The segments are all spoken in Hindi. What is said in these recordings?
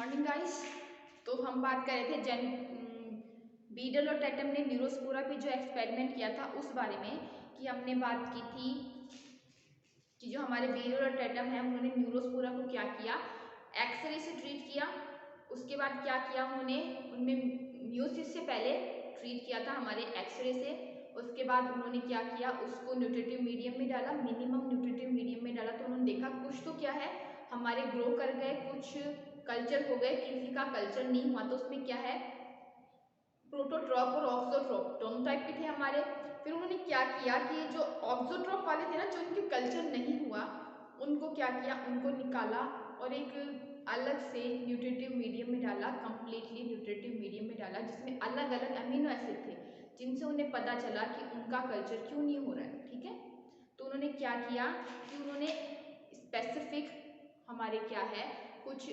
Morning guys. तो हम बात कर रहे थे बीडल और टेटम ने न्यूरोस्पोरा पे जो एक्सपेरिमेंट किया था उस बारे में कि हमने बात की थी कि जो हमारे बीडल और टेटम है उन्होंने न्यूरोस्पोरा को क्या किया, एक्सरे से ट्रीट किया। उसके बाद क्या किया उन्होंने, उनमें म्यूसिस से पहले ट्रीट किया था हमारे एक्सरे से। उसके बाद उन्होंने क्या किया, उसको न्यूट्रिटिव मीडियम में डाला, मिनिमम न्यूट्रिटिव मीडियम में डाला। तो उन्होंने देखा कुछ तो क्या है हमारे ग्रो कर गए, कुछ कल्चर हो गए, किसी का कल्चर नहीं हुआ। तो उसमें क्या है, प्रोटोट्रॉप और ऑक्सोट्रॉप दोनों टाइप के थे हमारे। फिर उन्होंने क्या किया कि जो ऑक्सोट्रॉप वाले थे ना, जो उनके कल्चर नहीं हुआ, उनको क्या किया, उनको निकाला और एक अलग से न्यूट्रिटिव मीडियम में डाला, कंप्लीटली न्यूट्रिटिव मीडियम में डाला, जिसमें अलग अलग अमीनो एसिड थे, जिनसे उन्हें पता चला कि उनका कल्चर क्यों नहीं हो रहा है। ठीक है, तो उन्होंने क्या किया कि उन्होंने स्पेसिफिक हमारे क्या है कुछ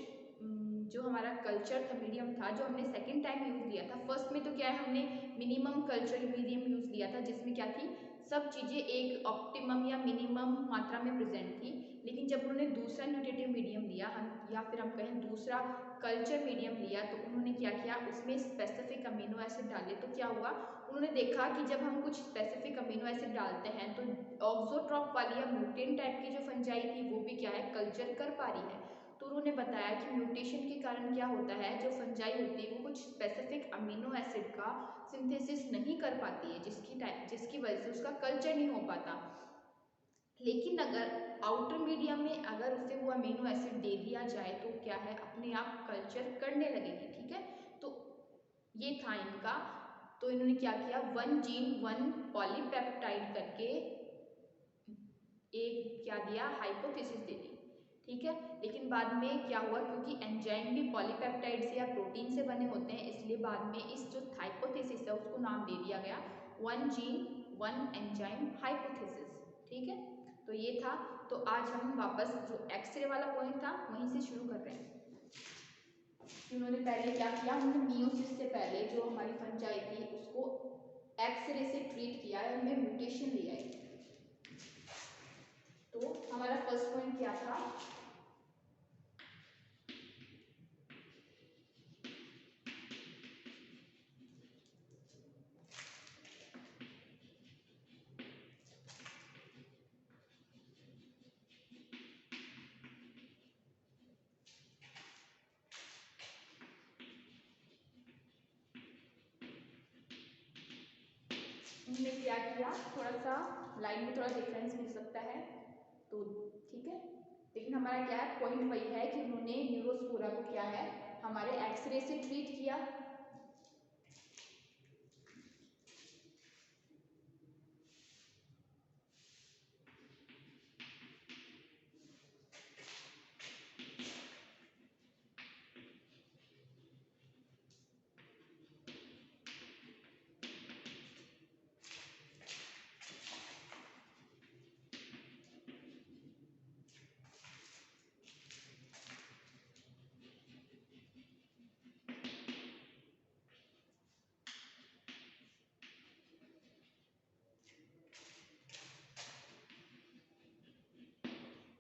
जो हमारा कल्चर था, मीडियम था, जो हमने सेकेंड टाइम यूज़ लिया था। फर्स्ट में तो क्या है, हमने मिनिमम कल्चर मीडियम यूज़ लिया था, जिसमें क्या थी, सब चीज़ें एक ऑप्टिमम या मिनिमम मात्रा में प्रेजेंट थी। लेकिन जब उन्होंने दूसरा न्यूट्रिटिव मीडियम लिया, हम या फिर हम कहें दूसरा कल्चर मीडियम लिया, तो उन्होंने क्या किया, उसमें स्पेसिफिक अमीनो एसिड डाले। तो क्या हुआ, उन्होंने देखा कि जब हम कुछ स्पेसिफिक अमीनो एसिड डालते हैं तो ऑक्सोट्रॉप वाली या म्यूटेन टाइप की जो फंजाई थी वो भी क्या है, कल्चर कर पा रही है। तो उन्होंने बताया कि म्यूटेशन के कारण क्या होता है, जो फंजाई होती है वो कुछ स्पेसिफिक अमीनो एसिड का सिंथेसिस नहीं कर पाती है, जिसकी वजह से उसका कल्चर नहीं हो पाता। लेकिन अगर आउटर मीडियम में अगर उसे वो अमीनो एसिड दे दिया जाए तो क्या है, अपने आप कल्चर करने लगेगी। ठीक है, तो ये था इनका। तो इन्होंने क्या किया, 1 जीन 1 पॉलीपेप्टाइड करके एक क्या दिया, हाइपोथेसिस दे दी। ठीक है, लेकिन बाद में क्या हुआ, क्योंकि एंजाइम भी पॉलीपेप्टाइड से या प्रोटीन से बने होते हैं, इसलिए बाद में इस जो हाइपोथेसिस है उसको नाम दे दिया गया 1 जीन 1 एंजाइम हाइपोथेसिस। ठीक है, तो ये था। तो आज हम वापस जो एक्सरे वाला पॉइंट था वहीं से शुरू कर रहे हैं। उन्होंने पहले क्या किया, उन्होंने मियोसिस से पहले जो हमारी फंजाई थी उसको एक्सरे से ट्रीट किया है, उनमें म्यूटेशन लिया है। तो हमारा फर्स्ट पॉइंट क्या था, उन्होंने क्या किया, थोड़ा सा लाइन में थोड़ा डिफरेंस मिल सकता है तो ठीक है, लेकिन हमारा क्या है, पॉइंट वही है कि उन्होंने न्यूरोस्पोरा को क्या है, हमारे एक्सरे से ट्रीट किया।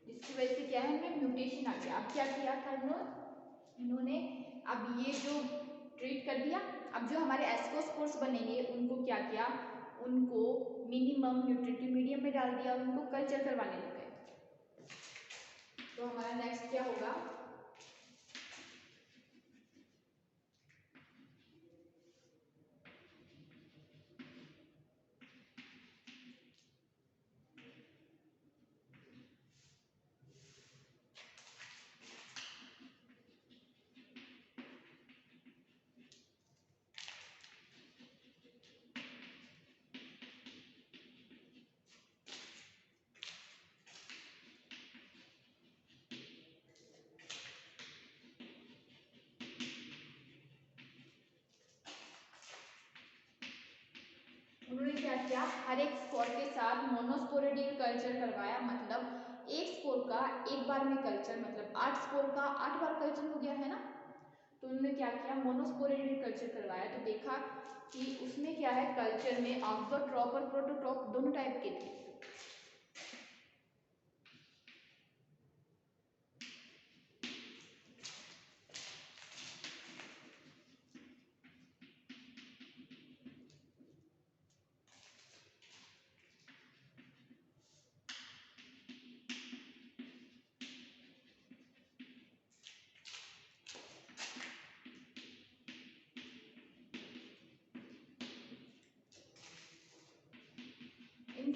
इसकी वजह से क्या है, इनमें म्यूटेशन आ गया। अब क्या किया था इन्होंने, अब ये जो ट्रीट कर दिया, अब जो हमारे एस्कोस्पोर्स बनेंगे उनको क्या किया, उनको मिनिमम न्यूट्रिटिव मीडियम में डाल दिया, उनको कल्चर करवाने लग गए। तो हमारा नेक्स्ट क्या होगा, उन्होंने क्या किया, हर एक स्पोर के साथ मोनोस्पोरेडियल कल्चर करवाया। मतलब एक स्पोर का एक बार में कल्चर, मतलब 8 स्पोर का 8 बार कल्चर हो गया है ना। तो उन्होंने क्या किया, मोनोस्पोरेडियल कल्चर करवाया। तो देखा कि उसमें क्या है, कल्चर में ऑक्सोट्रॉप और प्रोटोट्रॉप दोनों टाइप के थे।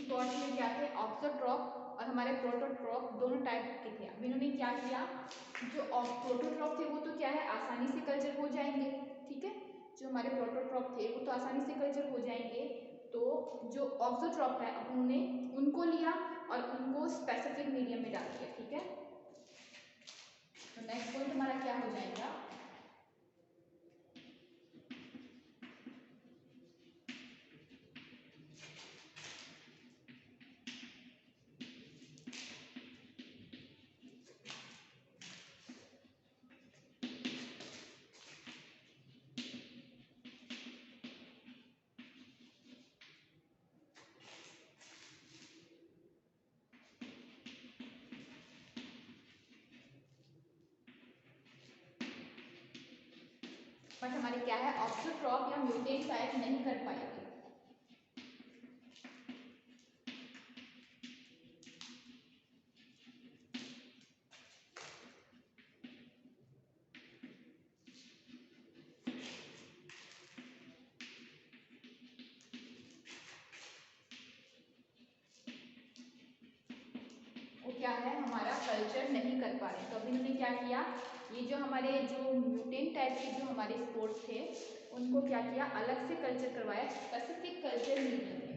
स्पॉट्स में क्या थे, ऑक्सोट्रॉप और हमारे प्रोटोट्रॉप दोनों टाइप के थे। अब इन्होंने क्या किया, जो प्रोटोट्रॉप थे वो तो क्या है आसानी से कल्चर हो जाएंगे, ठीक है, जो हमारे प्रोटोट्रॉप थे वो तो आसानी से कल्चर हो जाएंगे। तो जो ऑक्सोट्रॉप है अब उन्होंने उनको लिया और उनको स्पेसिफिक मीडियम में डाल दिया, ठीक है। तो नेक्स्ट पॉइंट हमारा क्या हो जाएगा, बट हमारे क्या है ऑक्सोट्रॉप या म्यूटेंट टाइप नहीं कर पाएंगे। वो क्या है हमारा कल्चर नहीं कर पा रहे। तो अभी इन्होंने क्या किया, ये जो हमारे जो म्यूटेंट टाइप के जो हमारे स्पोर्ट्स थे उनको क्या किया, अलग से कल्चर करवाया स्पेसिफिक कल्चर मीडियम में।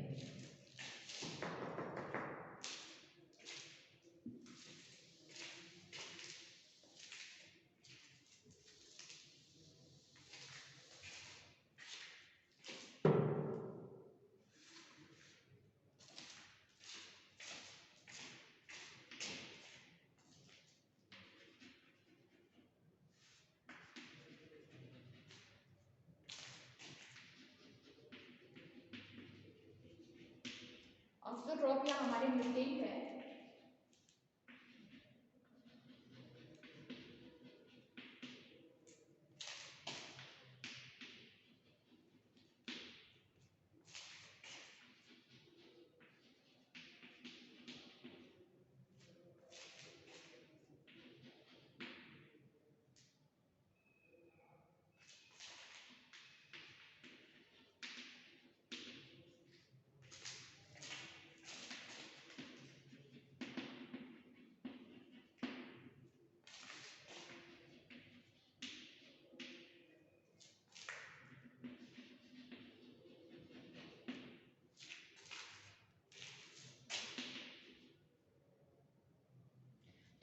ऑक्सोट्रॉप या हमारे म्यूटेंट है,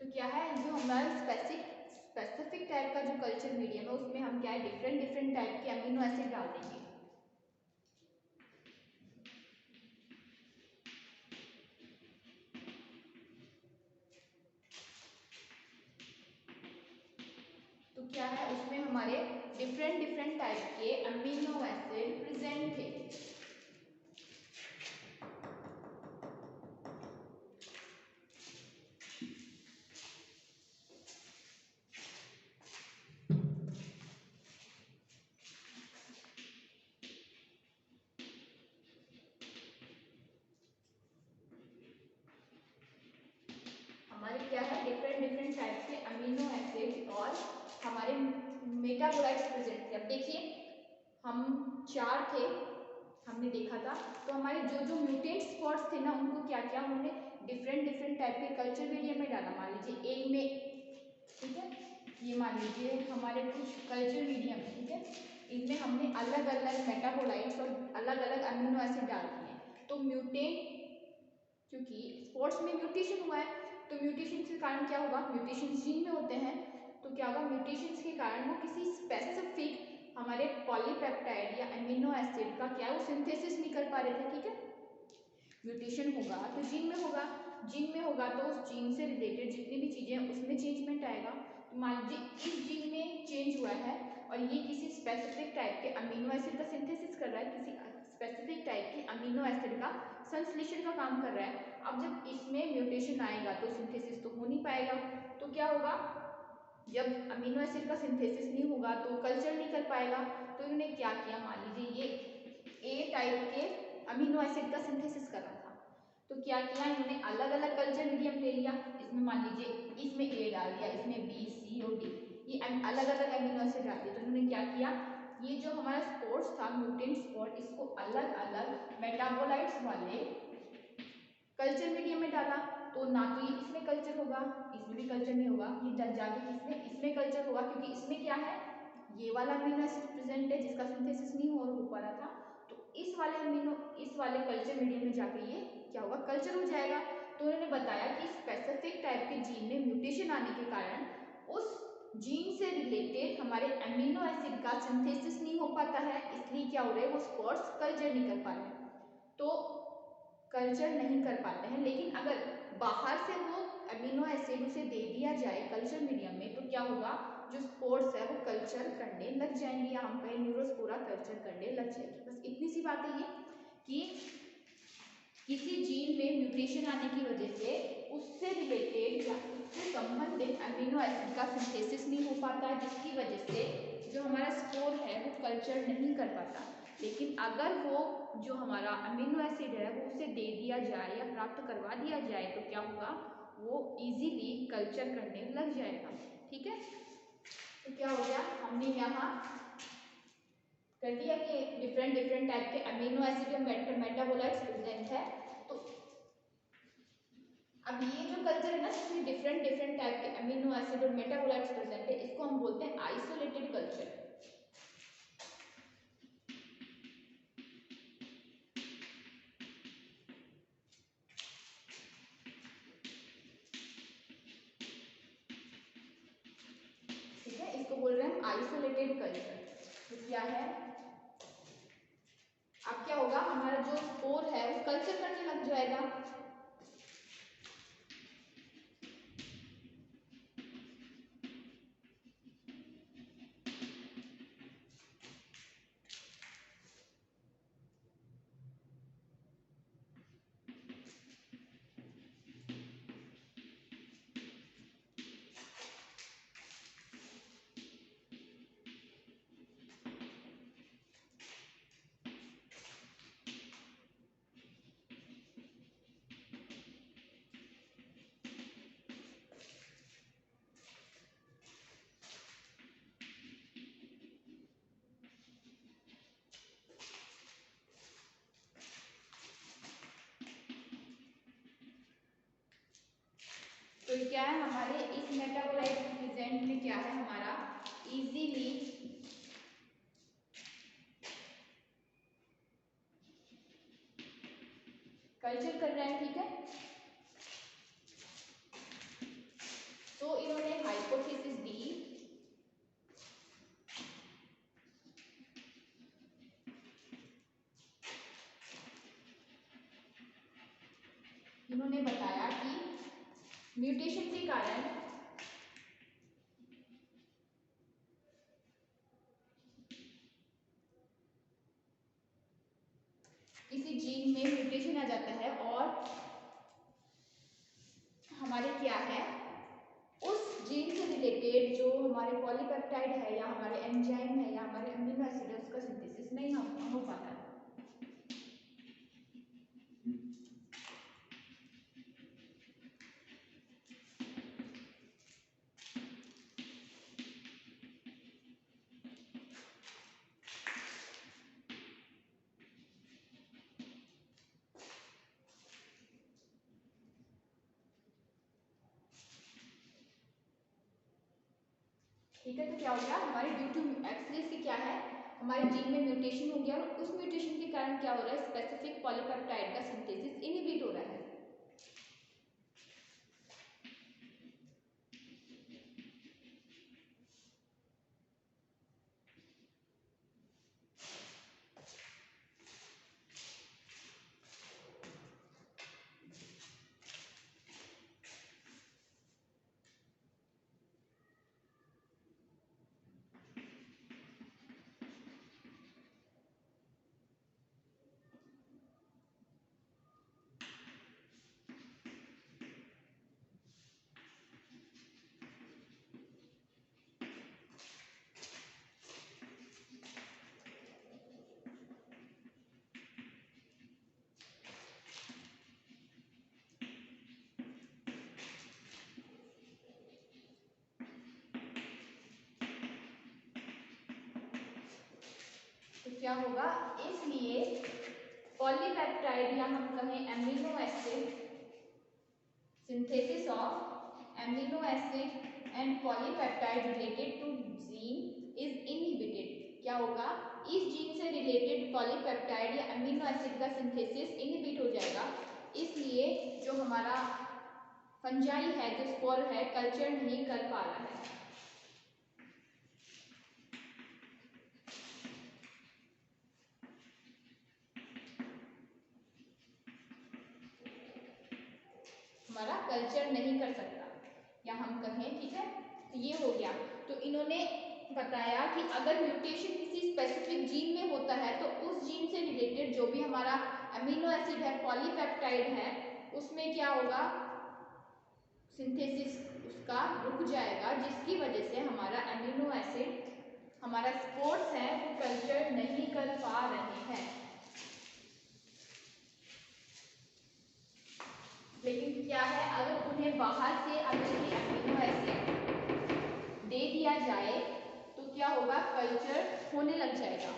तो क्या है जो हमारा स्पेसिफिक टाइप का जो कल्चर मीडियम है उसमें हम क्या है डिफरेंट डिफरेंट टाइप के अमीनो एसिड डाल देंगे। तो क्या है उसमें हमारे डिफरेंट डिफरेंट टाइप के अमीनो एसिड प्रेजेंट थे। हमारे क्या है डिफरेंट डिफरेंट टाइप के अमीनो एसिड और हमारे मेटाबोलाइट्स प्रेजेंट थे। अब देखिए हम 4 थे, हमने देखा था, तो हमारे जो जो म्यूटेंट स्पॉट्स थे ना उनको क्या किया उन्होंने डिफरेंट डिफरेंट टाइप के कल्चर मीडियम में डाला। मान लीजिए एक में, ठीक है, ये मान लीजिए हमारे कुछ कल्चर मीडियम है, ठीक है, इनमें हमने अलग अलग मेटाबोलाइट्स और अलग अलग अमीनो एसिड डाल दिए। तो म्यूटेंट, क्योंकि स्पोर्ट्स में म्यूटेशन हुआ है तो म्यूटेशन के कारण क्या होगा, म्यूटेशन जीन में होते हैं, तो क्या होगा म्यूटेशन के कारण वो किसी स्पेसिफिक हमारे पॉलीपेप्टाइड या अमीनो एसिड का क्या वो सिंथेसिस नहीं कर पा रहे थे, ठीक है। म्यूटेशन होगा तो जीन में होगा, जीन में होगा तो उस जीन से रिलेटेड जितनी भी चीजें हैं उसमें चेंजमेंट आएगा। तो मान लीजिए इस जीन में चेंज हुआ है और ये किसी स्पेसिफिक टाइप के अमीनो एसिड का सिंथेसिस कर रहा है, किसी स्पेसिफिक टाइप के अमीनो एसिड का संश्लेषण का काम कर रहा है। अब जब इसमें म्यूटेशन आएगा तो सिंथेसिस तो हो नहीं पाएगा, तो क्या होगा, जब अमीनो एसिड का सिंथेसिस नहीं होगा तो कल्चर नहीं कर पाएगा। तो इन्होंने क्या किया, मान लीजिए ये ए टाइप के अमीनो एसिड का सिंथेसिस कर रहा था, तो क्या किया इन्होंने अलग अलग कल्चर मीडियम ले लिया, इसमें मान लीजिए इसमें ए डाल दिया, इसमें बी सी और डी, ये अलग अलग अमीनो एसिड डाल दिए। तो इन्होंने क्या किया, ये जो हमारा स्पोर्ट्स था म्यूटेंट स्पोर्ट, इसको अलग अलग मेटाबोलाइट्स वाले कल्चर मीडियम में डाला तो ना तो ये इसमें कल्चर होगा, इसमें भी कल्चर नहीं होगा, ये जाके इसमें कल्चर होगा, क्योंकि इसमें क्या है, ये वाला अमीनो एसिड प्रेजेंट है जिसका सिंथेसिस नहीं हो पा रहा था, तो इस वाले कल्चर मीडियम में जाके ये क्या होगा, कल्चर हो जाएगा। तो उन्होंने बताया कि स्पेसिफिक टाइप के जीन में म्यूटेशन आने के कारण उस जीन से रिलेटेड हमारे अमीनो एसिड का सिंथेसिस नहीं हो पाता है, इसलिए क्या हो रहा है, वो स्पॉट्स कल्चर नहीं कर पा रहे हैं, तो कल्चर नहीं कर पाते हैं। लेकिन अगर बाहर से वो अमीनो एसिड उसे दे दिया जाए कल्चर मीडियम में, तो क्या होगा, जो स्पोर्स है वो कल्चर करने लग जाएंगे, या हम कहें न्यूरोस्पोरा कल्चर करने लग जाएगी। बस इतनी सी बात है ये कि किसी जीन में म्यूटेशन आने की वजह से उससे रिलेटेड या उससे संबंधित अमीनो एसिड का सिंथेसिस नहीं हो पाता, जिसकी वजह से जो हमारा स्पोर है वो कल्चर नहीं कर पाता। लेकिन अगर वो जो हमारा अमीनो एसिड है वो उसे दे दिया जाए या प्राप्त करवा दिया जाए, तो क्या होगा, वो इजीली कल्चर करने लग जाएगा। ठीक है, तो क्या हो गया, हमने यहाँ कर दिया कि डिफरेंट टाइप के अमीनो एसिड और मेटाबोलाइट्स प्रेजेंट है। तो अब ये जो कल्चर है ना, इसमें डिफरेंट टाइप के अमीनो एसिड और मेटाबोलाइट्स प्रेजेंट है, इसको हम बोलते हैं आइसोलेटेड कल्चर। ठीक है, इसको बोल रहे हैं हम आइसोलेटेड कल्चर। तो क्या है, अब क्या होगा, हमारा जो स्पोर है वो कल्चर करने लग जाएगा। तो क्या है, हमारे इस मेटाबोलाइट प्रेजेंट में क्या है, हमारा इजीली कल्चर कर रहा है। ठीक है, तो इन्होंने हाइपोथेसिस दी इन्होंने बताया कि म्यूटेशन के कारण किसी जीन में म्यूटेशन आ जाता है और हमारे क्या है, उस जीन से रिलेटेड जो हमारे पॉलीपेप्टाइड है या हमारे एंजाइम है या हमारे अमीनो एसिड है उसका सिंथेसिस नहीं हो पाता। ठीक है, तो क्या हो गया, हमारे ड्यू टू एक्सलिस से क्या है, हमारे जीन में म्यूटेशन हो गया और उस म्यूटेशन के कारण क्या हो रहा है, स्पेसिफिक पॉलीपेप्टाइड का सिंथेसिस इनहिबिट हो रहा है। क्या होगा, इसलिए पॉलीपेप्टाइड या हम कहें amino acid synthesis of amino acid and polypeptide related to gene is inhibited। क्या होगा, इस जीन से रिलेटेड पॉलीपेप्टाइड या अमीनो एसिड का सिंथेसिस इनहिबिट हो जाएगा, इसलिए जो हमारा फंजाई है, जो स्पोर है, कल्चर नहीं कर पा रहा है। हमारा कल्चर नहीं कर सकता, या हम कहें, ठीक है, तो ये हो गया। तो इन्होंने बताया कि अगर म्यूटेशन किसी स्पेसिफिक जीन में होता है तो उस जीन से रिलेटेड जो भी हमारा अमीनो एसिड है, पॉलीपेप्टाइड है, उसमें क्या होगा, सिंथेसिस उसका रुक जाएगा, जिसकी वजह से हमारा अमीनो एसिड, हमारा स्पोर्स है, वो कल्चर नहीं कर पा रहे हैं। लेकिन क्या है, अगर उन्हें बाहर से अगर ये अमीनो एसिड दे दिया जाए तो क्या होगा, कल्चर होने लग जाएगा।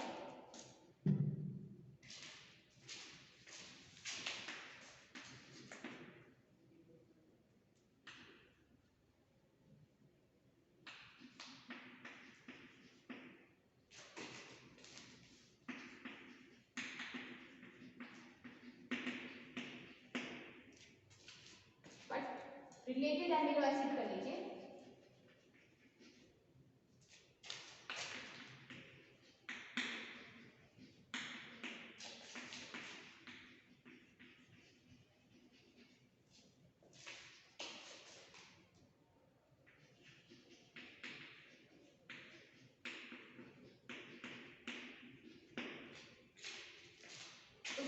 बट रिलेटेड अमीनो एसिड कर लीजिए।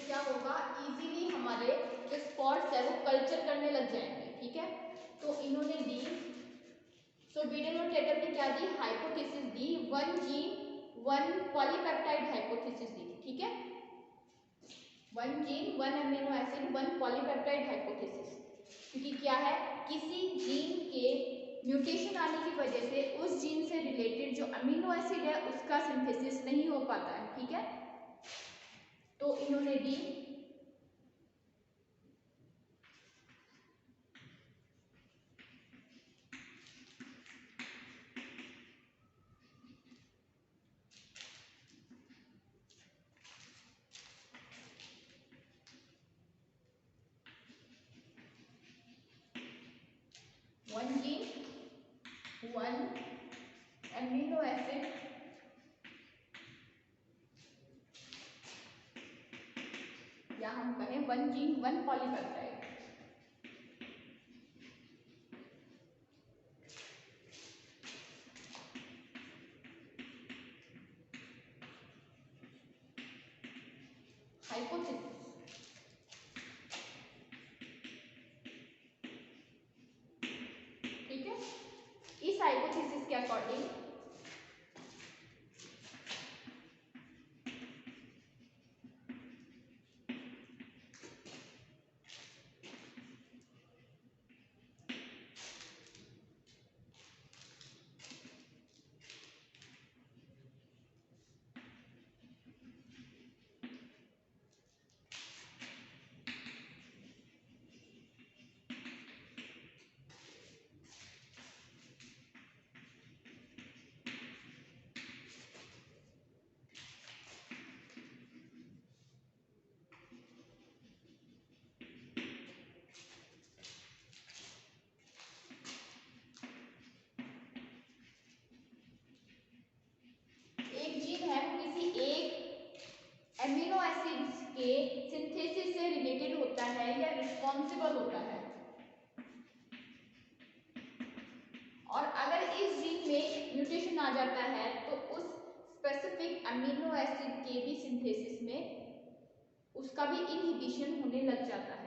क्या होगा, इजीली हमारे जो स्पॉट्स है वो कल्चर करने लग जाएंगे, ठीक है। तो इन्होंने दी, सो बीडल और टेटर ने क्या दी, हाइपोथेसिस दी, one gene one polypeptide hypothesis दी, ठीक है, one gene one amino acid one polypeptide hypothesis. क्योंकि क्या है, किसी जीन के म्यूटेशन आने की वजह से उस जीन से रिलेटेड जो अमीनो एसिड है उसका सिंथेसिस नहीं हो पाता है, ठीक है। तो इन्होंने दी one gene one amino acid या हम कहें one gene one polypeptide. Hypothesis, ठीक है, इस हाइपोथेसिस के अकॉर्डिंग एमिनो एसिड्स के सिंथेसिस से रिलेटेड होता है या रिस्पॉन्सिबल होता है, और अगर इस जीन में म्यूटेशन आ जाता है तो उस स्पेसिफिक अमीनो एसिड के भी सिंथेसिस में उसका भी इनहिबिशन होने लग जाता है।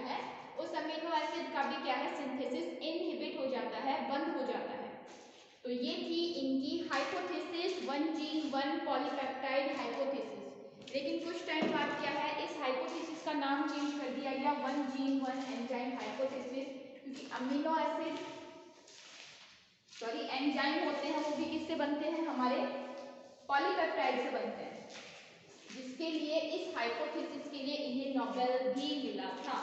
है उस अमीनो एसिड का भी क्या है सिंथेसिस इनहिबिट हो जाता है, बंद हो जाता है। तो ये थी इनकी hypothesis, one gene one polypeptide hypothesis. लेकिन कुछ टाइम बाद क्या है, इस हाइपोथेसिस का नाम चेंज कर दिया गया one gene one enzyme hypothesis, क्योंकि अमीनो एसिड एंजाइम होते हैं वो भी किससे बनते हैं, हमारे पॉलीपेप्टाइड से बनते हैं, जिसके लिए इस हाइपोथेसिस के लिए इन्हें नोबेल भी मिला था।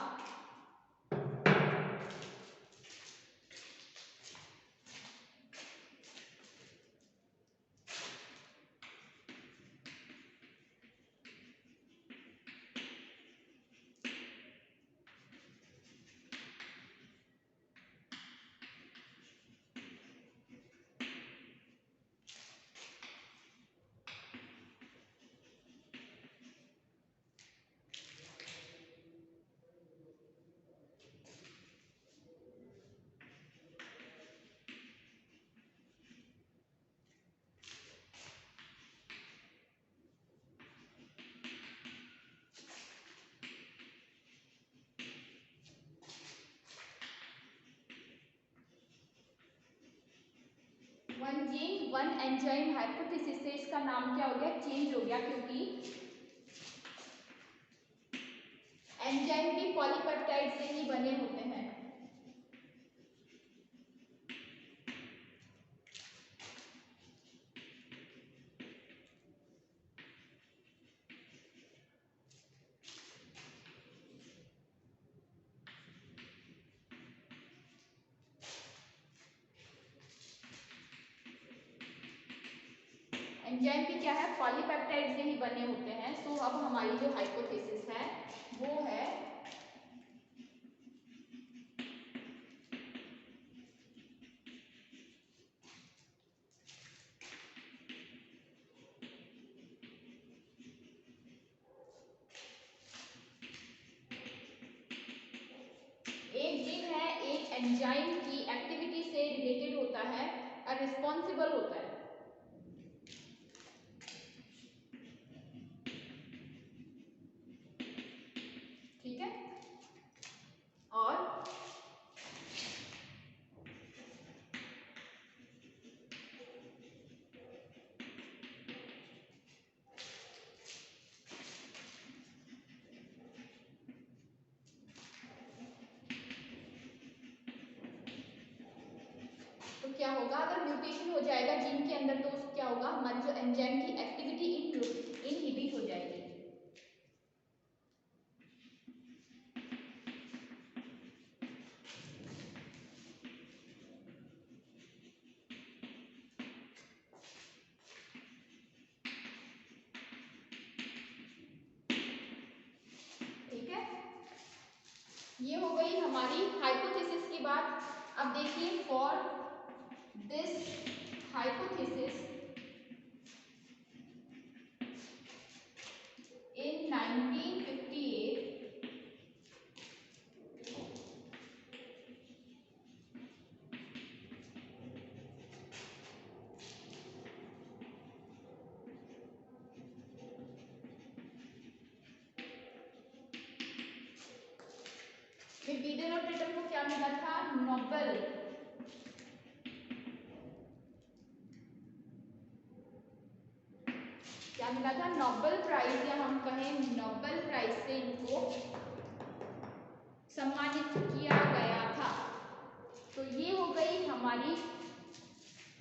One gene one enzyme hypothesis से इसका नाम क्या हो गया, चेंज हो गया, क्योंकि एंजाइम भी पॉलीपेप्टाइड से ही बने होते हैं। एंजाइम भी क्या है, पॉलीपेप्टाइड से ही बने होते हैं। सो अब हमारी जो हाइपोथेसिस है वो है एक जीन है, एक एंजाइम की एक्टिविटी से रिलेटेड होता है और रिस्पॉन्सिबल होता है, ठीक है। और तो क्या होगा, अगर म्यूटेशन हो जाएगा जीन के अंदर तो क्या होगा, हमारी जो एंजाइम की एक्टिविटी इनहिबिट हो जाएगी। ठीक है, ये हो गई हमारी हाइपोथेसिस की बात। अब देखिए, फॉर दिस हाइपोथेसिस in 1958 फिर बीडल और टेटम को क्या मिला था, नोबेल क्या मिला था, नोबेल प्राइज, या हम कहें नोबेल प्राइज से इनको सम्मानित किया गया था। तो ये हो गई हमारी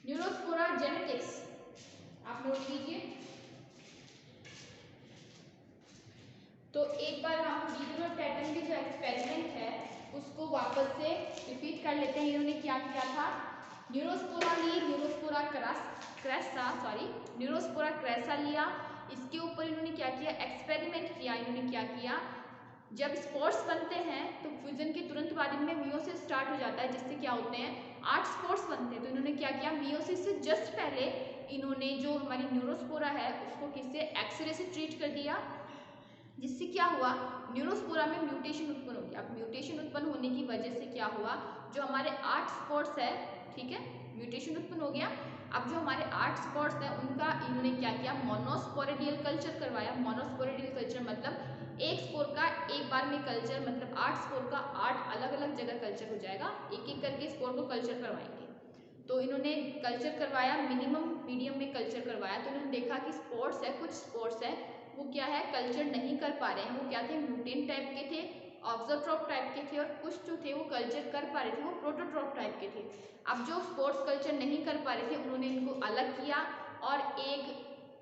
न्यूरोस्पोरा जेनेटिक्स, आप नोट कीजिए। तो एक बार हम बीडल और टेटम की जो एक्सपेरिमेंट है उसको वापस से रिपीट कर लेते हैं। इन्होंने क्या किया था, न्यूरोस्पोरा ली, न्यूरोस्पोरा क्रेसा लिया। इसके ऊपर इन्होंने क्या किया, एक्सपेरिमेंट किया। इन्होंने क्या किया, जब स्पॉट्स बनते हैं तो फ्यूजन के तुरंत बाद इनमें मियोसिस स्टार्ट हो जाता है, जिससे क्या होते हैं, 8 स्पॉट्स बनते हैं। तो इन्होंने क्या किया, मियोसिस से जस्ट पहले इन्होंने जो हमारी न्यूरोस्पोरा है उसको किससे, एक्सरे से ट्रीट कर दिया, जिससे क्या हुआ, न्यूरोस्पोरा में म्यूटेशन उत्पन्न हो गया। अब म्यूटेशन उत्पन्न होने की वजह से क्या हुआ, जो हमारे 8 स्पॉट्स है, ठीक है, म्यूटेशन उत्पन्न हो गया। अब जो हमारे 8 स्पॉट्स हैं उनका इन्होंने क्या किया, मोनोस्पोरेडियल कल्चर करवाया। मोनोस्पोरेडियल कल्चर मतलब एक स्पोर का एक बार में कल्चर मतलब 8 स्पोर का 8 अलग अलग जगह कल्चर हो जाएगा, एक एक करके स्पोर को कल्चर करवाएंगे। तो इन्होंने कल्चर करवाया, मिनिमम मीडियम में कल्चर करवाया। तो इन्होंने देखा कि स्पोर्ट्स है, कुछ स्पोर्ट्स है वो क्या है कल्चर नहीं कर पा रहे हैं, वो क्या थे म्यूटेंट टाइप के थे, ऑक्सोट्रॉप टाइप के थे, और कुछ जो थे वो कल्चर कर पा रहे थे वो प्रोटोट्रॉप टाइप के थे। अब जो स्पोर्ट्स कल्चर नहीं कर पा रहे थे उन्होंने इनको अलग किया और एक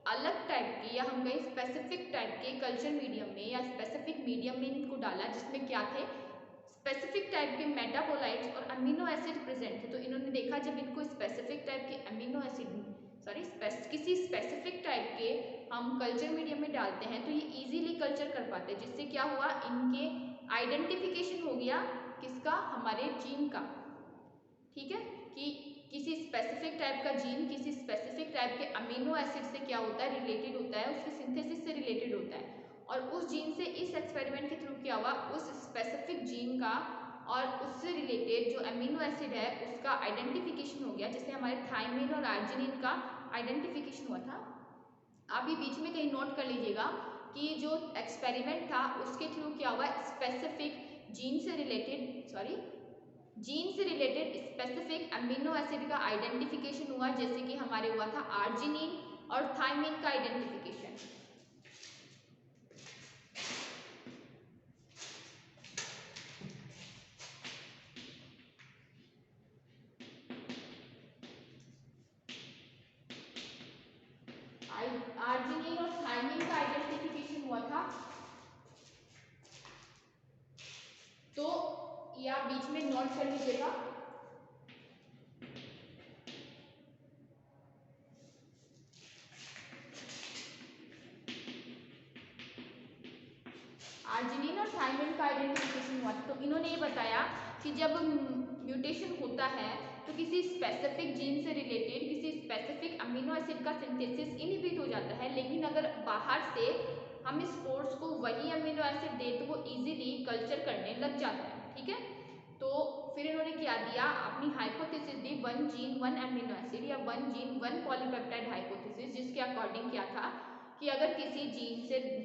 अलग टाइप के या हम कहें स्पेसिफिक टाइप के कल्चर मीडियम में या स्पेसिफिक मीडियम में इनको डाला, जिसमें क्या थे स्पेसिफिक टाइप के मेटाबोलाइट्स और अमीनो एसिड प्रेजेंट थे। तो इन्होंने देखा जब इनको स्पेसिफिक टाइप के अमीनो एसिड किसी स्पेसिफिक टाइप के हम कल्चर मीडियम में डालते हैं तो ये इजीली कल्चर कर पाते हैं, जिससे क्या हुआ इनके आइडेंटिफिकेशन हो गया किसका, हमारे जीन का। ठीक है, कि किसी स्पेसिफिक टाइप का जीन किसी स्पेसिफिक टाइप के अमीनो एसिड से क्या होता है रिलेटेड होता है, उसके सिंथेसिस से रिलेटेड होता है। और उस जीन से इस एक्सपेरिमेंट के थ्रू क्या हुआ उस स्पेसिफिक जीन का और उससे रिलेटेड जो अमीनो एसिड है उसका आइडेंटिफिकेशन हो गया, जैसे हमारे थायमिन और आर्जिनिन का आइडेंटिफिकेशन हुआ था। आप ये बीच में कहीं नोट कर लीजिएगा कि जो एक्सपेरिमेंट था उसके थ्रू क्या हुआ स्पेसिफिक जीन से रिलेटेड स्पेसिफिक अमीनो एसिड का आइडेंटिफिकेशन हुआ, जैसे कि हमारे हुआ था आर्जिनिन और थायमिन का आइडेंटिफिकेशन। आर्जिनिन और थायमिन का आइडेंटिफिकेशन हुआ था। तो ये आप बीच में नोट कर लीजिएगा। आर्जिनिन और थायमिन का आइडेंटिफिकेशन हुआ था। तो इन्होंने ये बताया कि जब म्यूटेशन होता है तो किसी स्पेसिफिक जीन से रिलेटेड किसी स्पेसिफिक अमीनो एसिड का सिंथेसिस इनहिबिट हो जाता है, लेकिन अगर बाहर से हम स्पोर्ट्स को वही अमीनो एसिड दे तो वो इजीली कल्चर करने लग जाता है। ठीक है, तो फिर इन्होंने क्या दिया अपनी हाइपोथेसिस दी, one gene one amino acid या one gene one polypeptide hypothesis, जिसके अकॉर्डिंग क्या था कि अगर किसी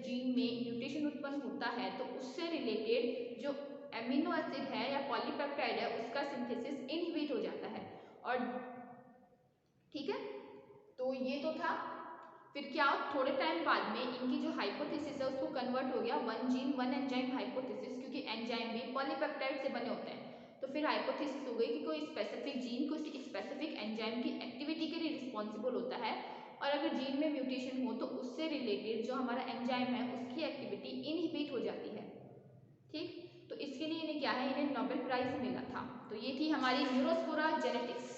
जीन में म्यूटेशन उत्पन्न होता है तो उससे रिलेटेड जो एमिनो एसिड है या पॉलीपेप्टाइड है उसका सिंथेसिस इनहिबिट हो जाता है। और ठीक है, तो ये तो था। फिर क्या थोड़े टाइम बाद में इनकी जो हाइपोथेसिस है उसको कन्वर्ट हो गया one gene one enzyme hypothesis, क्योंकि एंजाइम भी पॉलीपेप्टाइड से बने होते हैं। तो फिर हाइपोथेसिस हो गई कि कोई स्पेसिफिक जीन कोई स्पेसिफिक एंजाइम की एक्टिविटी के लिए रिस्पॉन्सिबल होता है, और अगर जीन में म्यूटेशन हो तो उससे रिलेटेड जो हमारा एंजाइम है उसकी एक्टिविटी इनहिबिट हो जाती है। ठीक, तो इसके लिए इन्हें क्या है इन्हें नोबेल प्राइज मिला था। तो ये थी हमारी न्यूरोस्पोरा जेनेटिक्स।